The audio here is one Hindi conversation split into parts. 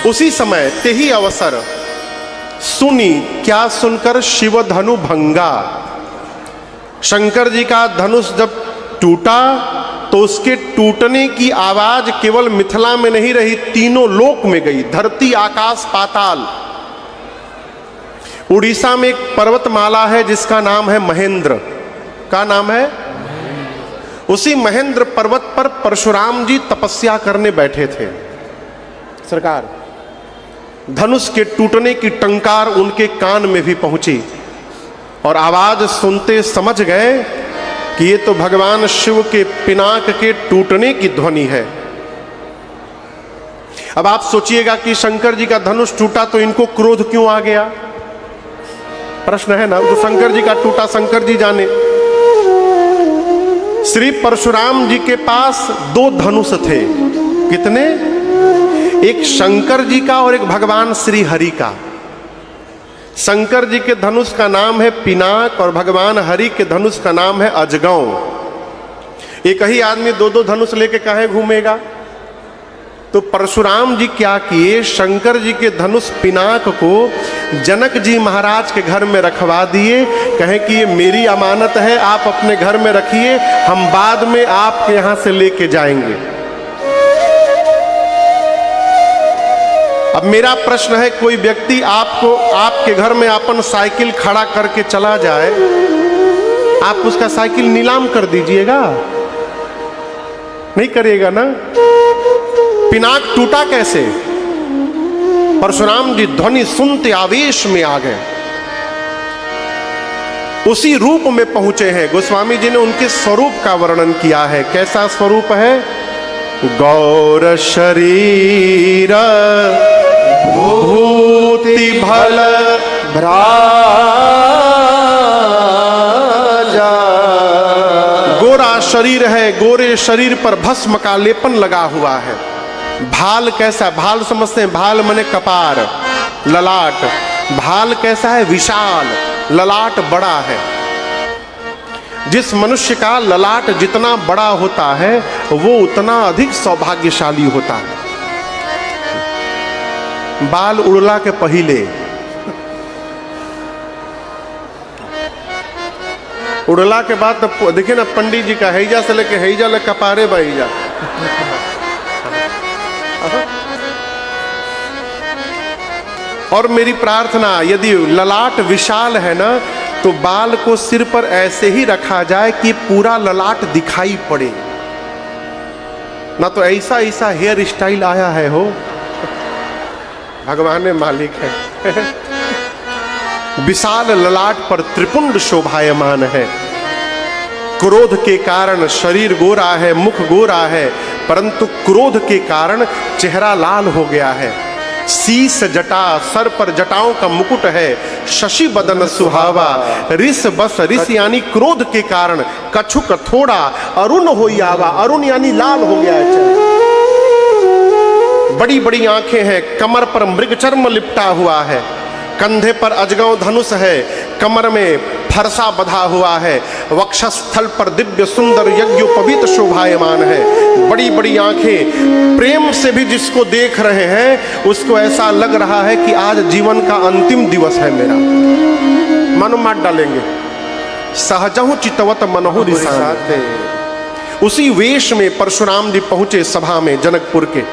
उसी समय ते ही अवसर सुनी क्या सुनकर शिव धनु भंगा। शंकर जी का धनुष जब टूटा तो उसके टूटने की आवाज केवल मिथिला में नहीं रही, तीनों लोक में गई, धरती आकाश पाताल। उड़ीसा में एक पर्वतमाला है जिसका नाम है महेंद्र। का नाम है? उसी महेंद्र पर्वत पर परशुराम जी तपस्या करने बैठे थे। सरकार, धनुष के टूटने की टंकार उनके कान में भी पहुंची और आवाज सुनते समझ गए कि ये तो भगवान शिव के पिनाक के टूटने की ध्वनि है। अब आप सोचिएगा कि शंकर जी का धनुष टूटा तो इनको क्रोध क्यों आ गया? प्रश्न है ना। तो शंकर जी का टूटा शंकर जी जाने। श्री परशुराम जी के पास दो धनुष थे। कितने? एक शंकर जी का और एक भगवान श्री हरि का। शंकर जी के धनुष का नाम है पिनाक और भगवान हरि के धनुष का नाम है अजगौ। एक ही आदमी दो दो धनुष लेके काहे घूमेगा? तो परशुराम जी क्या किए, शंकर जी के धनुष पिनाक को जनक जी महाराज के घर में रखवा दिए। कहें कि ये मेरी अमानत है, आप अपने घर में रखिए, हम बाद में आपके यहां से लेके जाएंगे। अब मेरा प्रश्न है, कोई व्यक्ति आपको आपके घर में अपन साइकिल खड़ा करके चला जाए, आप उसका साइकिल नीलाम कर दीजिएगा? नहीं करिएगा ना। पिनाक टूटा कैसे? परशुराम जी ध्वनि सुनते आवेश में आ गए, उसी रूप में पहुंचे हैं। गोस्वामी जी ने उनके स्वरूप का वर्णन किया है। कैसा स्वरूप है? गौर शरीर भूति भल भ्राजा। गोरा शरीर है, गोरे शरीर पर भस्म का लेपन लगा हुआ है। भाल कैसा? भाल समझते हैं? भाल माने कपार, ललाट। भाल कैसा है? विशाल, ललाट बड़ा है। जिस मनुष्य का ललाट जितना बड़ा होता है वो उतना अधिक सौभाग्यशाली होता है। बाल उड़ला के पहले, उड़ला के बाद तो देखिए ना, पंडित जी का हैजा से लेके हैजा ले कपारे बहीजा। और मेरी प्रार्थना, यदि ललाट विशाल है ना तो बाल को सिर पर ऐसे ही रखा जाए कि पूरा ललाट दिखाई पड़े ना। तो ऐसा ऐसा हेयर स्टाइल आया है हो, भगवान ने मालिक है। विशाल ललाट पर त्रिपुंड शोभायमान है। क्रोध के कारण शरीर गोरा है, मुख गोरा है, परंतु क्रोध के कारण चेहरा लाल हो गया है। शीस जटा, सर पर जटाओं का मुकुट है। शशि बदन सुहावा, रिस बस, रिस यानी क्रोध के कारण कछुक थोड़ा, अरुण हो आवा, अरुण यानी लाल हो गया है। बड़ी बड़ी आंखें हैं, कमर पर मृग चर्म लिपटा हुआ है, कंधे पर अजगौ धनुष है, कमर में फरसा बधा हुआ है, वक्षस्थल पर दिव्य सुंदर यज्ञोपवीत शोभायमान है। बड़ी बड़ी आंखें, प्रेम से भी जिसको देख रहे हैं उसको ऐसा लग रहा है कि आज जीवन का अंतिम दिवस है मेरा। मानो मार डालेंगे। सहजहु चितवत मनहु रिसाते। उसी वेश में परशुराम जी पहुंचे सभा में जनकपुर के।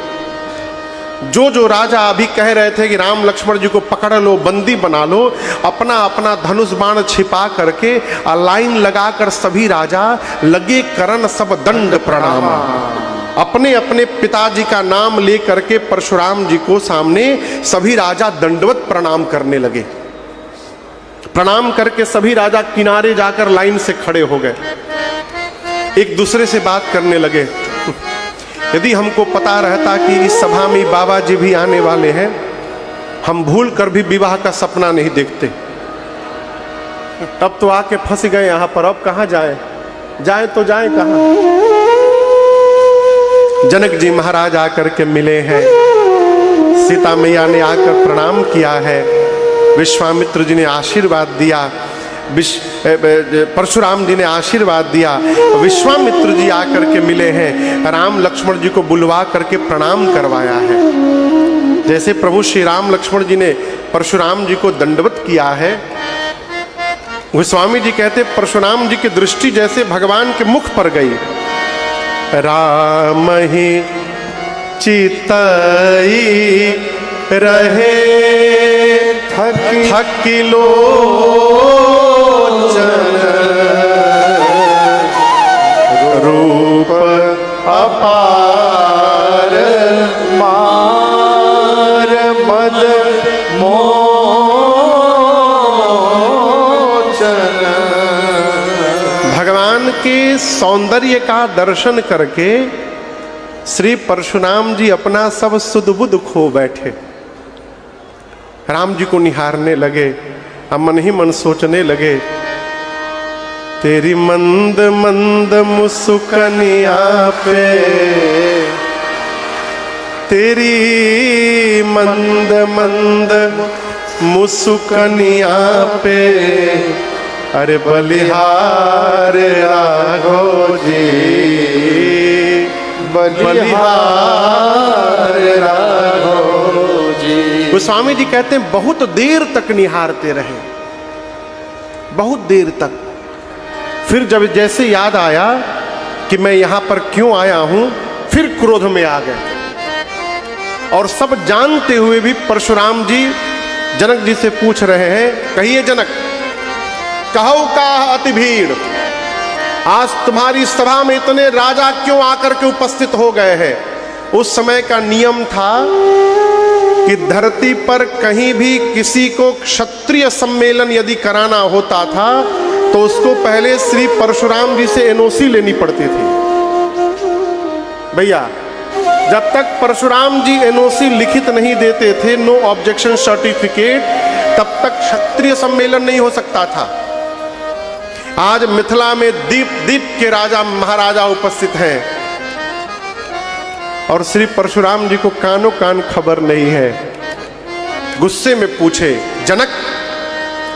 जो राजा अभी कह रहे थे कि राम लक्ष्मण जी को पकड़ लो, बंदी बना लो, अपना अपना धनुष बाण छिपा करके लाइन लगाकर सभी राजा लगे करन सब दंड प्रणाम। अपने अपने पिताजी का नाम ले करके परशुराम जी को सामने सभी राजा दंडवत प्रणाम करने लगे। प्रणाम करके सभी राजा किनारे जाकर लाइन से खड़े हो गए, एक दूसरे से बात करने लगे। यदि हमको पता रहता कि इस सभा में बाबा जी भी आने वाले हैं, हम भूल कर भी विवाह का सपना नहीं देखते। अब तो आके फंस गए यहाँ पर, अब कहाँ जाए? जाए तो जाए कहाँ? जनक जी महाराज आकर के मिले हैं, सीता मैया ने आकर प्रणाम किया है, विश्वामित्र जी ने आशीर्वाद दिया, परशुराम जी ने आशीर्वाद दिया, विश्वामित्र जी आकर के मिले हैं, राम लक्ष्मण जी को बुलवा करके प्रणाम करवाया है। जैसे प्रभु श्री राम लक्ष्मण जी ने परशुराम जी को दंडवत किया है, गोस्वामी जी कहते परशुराम जी की दृष्टि जैसे भगवान के मुख पर गई। राम ही चितई रहे थकिलोचन, रूप अपार मार मद मोचन। भगवान के सौंदर्य का दर्शन करके श्री परशुराम जी अपना सब सुध बुध खो बैठे। राम जी को निहारने लगे, अब मन ही मन सोचने लगे, तेरी मंद मंद मुस्कनिया पे, तेरी मंद मंद मुस्कनिया पे, अरे बलिहार राघव जी, बलिहार राघव जी। गोस्वामी जी कहते हैं बहुत देर तक निहारते रहे, बहुत देर तक। फिर जब जैसे याद आया कि मैं यहां पर क्यों आया हूं, फिर क्रोध में आ गए। और सब जानते हुए भी परशुराम जी जनक जी से पूछ रहे हैं, कहिए जनक, कहो का अति भीड़, आज तुम्हारी सभा में इतने राजा क्यों आकर के उपस्थित हो गए हैं। उस समय का नियम था कि धरती पर कहीं भी किसी को क्षत्रिय सम्मेलन यदि कराना होता था तो उसको पहले श्री परशुराम जी से एनओसी लेनी पड़ती थी। भैया, जब तक परशुराम जी एनओसी लिखित नहीं देते थे, नो ऑब्जेक्शन सर्टिफिकेट, तब तक क्षत्रिय सम्मेलन नहीं हो सकता था। आज मिथिला में दीप दीप के राजा महाराजा उपस्थित हैं और श्री परशुराम जी को कानो कान खबर नहीं है। गुस्से में पूछे, जनक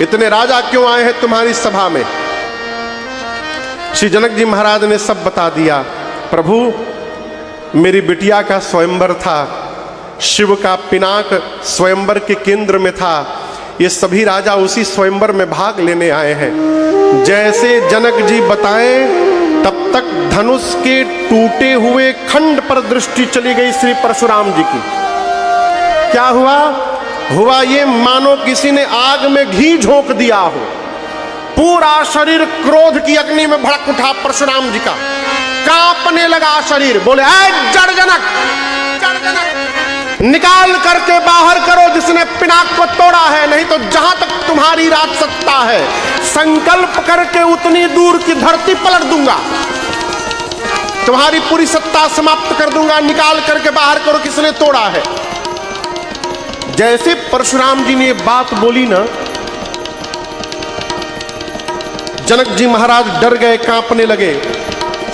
इतने राजा क्यों आए हैं तुम्हारी सभा में। श्री जनक जी महाराज ने सब बता दिया। प्रभु, मेरी बिटिया का स्वयंवर था, शिव का पिनाक स्वयंवर के केंद्र में था, ये सभी राजा उसी स्वयंवर में भाग लेने आए हैं। जैसे जनक जी बताए तब तक धनुष के टूटे हुए खंड पर दृष्टि चली गई श्री परशुराम जी की। क्या हुआ? हुआ ये मानो किसी ने आग में घी झोंक दिया हो। पूरा शरीर क्रोध की अग्नि में भड़क उठा परशुराम जी का, कांपने लगा शरीर। बोले, ऐ जड़ जनक, निकाल करके बाहर करो जिसने पिनाक को तोड़ा है, नहीं तो जहां तक तुम्हारी राज सत्ता है संकल्प करके उतनी दूर की धरती पलट दूंगा, तुम्हारी पूरी सत्ता समाप्त कर दूंगा। निकाल करके बाहर करो किसने तोड़ा है। जैसे परशुराम जी ने बात बोली ना, जनक जी महाराज डर गए, कांपने लगे।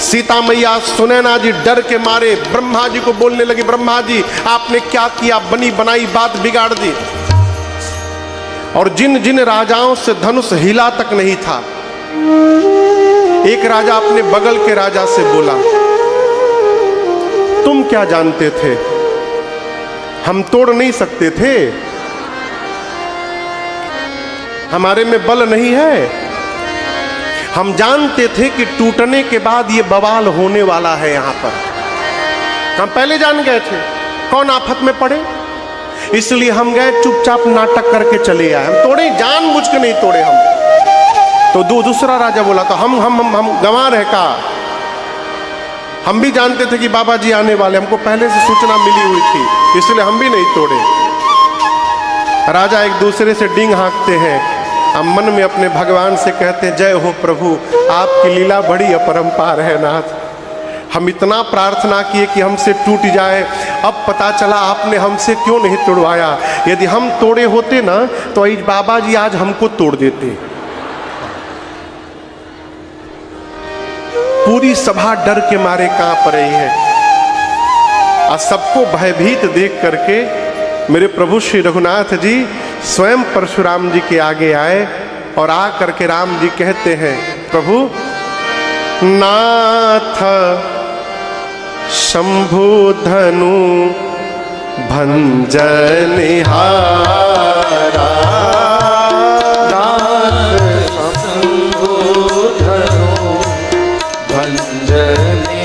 सीता मैया सुनैना जी डर के मारे ब्रह्मा जी को बोलने लगी, ब्रह्मा जी आपने क्या किया, बनी बनाई बात बिगाड़ दी। और जिन जिन राजाओं से धनुष हिला तक नहीं था, एक राजा अपने बगल के राजा से बोला, तुम क्या जानते थे, हम तोड़ नहीं सकते थे, हमारे में बल नहीं है। हम जानते थे कि टूटने के बाद ये बवाल होने वाला है यहां पर, हम पहले जान गए थे कौन आफत में पड़े, इसलिए हम गए चुपचाप नाटक करके चले आए। हम तोड़े, जानबूझ के नहीं तोड़े हम। तो दूसरा राजा बोला, तो हम गंवा रहे का, हम भी जानते थे कि बाबा जी आने वाले, हमको पहले से सूचना मिली हुई थी, इसलिए हम भी नहीं तोड़े। राजा एक दूसरे से डींग हाँकते हैं, हम मन में अपने भगवान से कहते हैं, जय हो प्रभु, आपकी लीला बड़ी अपरंपार है नाथ। हम इतना प्रार्थना किए कि हमसे टूट जाए, अब पता चला आपने हमसे क्यों नहीं तोड़वाया। यदि हम तोड़े होते ना तो बाबा जी आज हमको तोड़ देते। पूरी सभा डर के मारे कांप रही है और सबको भयभीत देख करके मेरे प्रभु श्री रघुनाथ जी स्वयं परशुराम जी के आगे आए और आ करके राम जी कहते हैं, प्रभु नाथ शंभु धनु भंजनिहारा नाथ शंभु धनु भंजनिहारा